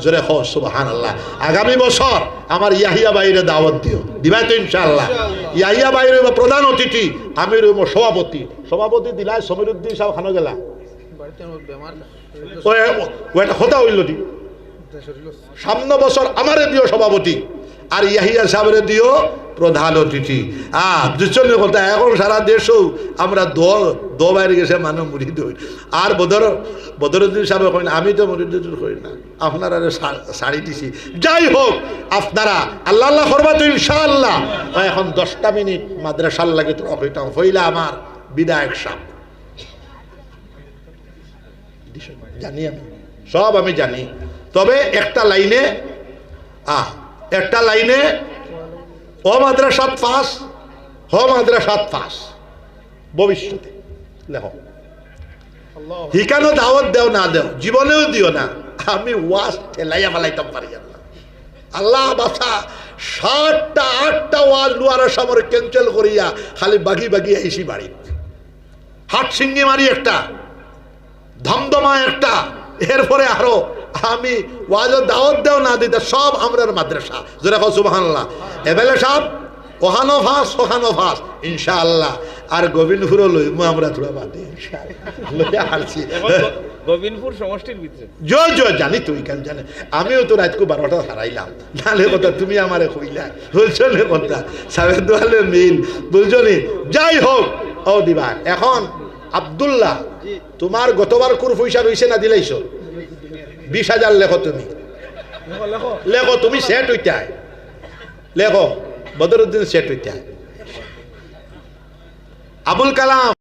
জোরে খো সুবহানাল্লাহ। আগামী বছর আমার ইয়াহিয়া ভাইরে দাওয়াত দিও, দিবা তো ইনশাআল্লাহ? ইয়াহিয়া ভাইর প্রধান অতিথি, আমি রইব সভাপতি। সভাপতি দিলাই সমীরউদ্দিন সাহেব খানো গেলা ওটা কথা হইল দি সামনে বছর আমারে দিও সভাপতি, আর ইয়াহিয়া সাহেবের দিও প্রধান অতিথি। বুঝছেন কথা? এখন সারা দেশও আমরা দো বাইরে গেছে মানুষ মুড়িদ হই। আর বদরুদ্দিন সাহেব কই না, আমি তো মুড়িদ করি না, আপনারা শাড়ি দিছি। যাই হোক, আপনারা আল্লাহ আল্লাহ করবা তো ইনশাআল্লাহ। এখন 10টা মিনিট মাদ্রাসার লাগে তো হইতাম হইলা আমার বিধায়ক সাহেব জানি, আমি সব আমি জানি। তবে একটা লাইনে ও মাদ্রাসাত পাস, হ মাদ্রাসাত পাস ভবিষ্যতে লেখো। হিকানো দাওয়াত দেও না দেও, জীবনেও দিও না, আমি ওয়াজ ঠেলাইয়া ফেলাইতাম পারি না। আল্লাহ বাসা 7টা 8টা ওয়াজ লুয়ার সামরে ক্যান্সেল করিয়া খালি বাকি আইসি বাড়ি। হাট সিঙ্গি মারি একটা, ধমধমা একটা, এরপরে আরো আমি ওয়াজ দাওয়াত দেও না দিতে সব আমরার মাদ্রাসা। জোরে কও সুবহানাল্লাহ। এবেলে সব ওখানো ফাঁস ইনশাআল্লাহ। আর গোবিন্দপুরও লইমু আমরা তোরা বাদে ইনশাআল্লাহ হারছি গোবিন্দপুর সমষ্টির ভিতরে জানি তুই কেন জানে, আমিও তো রাতকু 12টা হারাইলাম। নালে কথা তুমি আমারে কইলা, বলছো নে কথা সাবের দোয়ালে মিল, বুঝছো নি? যাই হোক ও দিবা। এখন আব্দুল্লাহ, তোমার গতবার কোর পয়সা রইছে না দিলাইছো? 20,000 লেখো তুমি, লেখো তুমি, সেট হইতায় লেখো, বদরুদ্দিন সেট হইতায়, আবুল কালাম।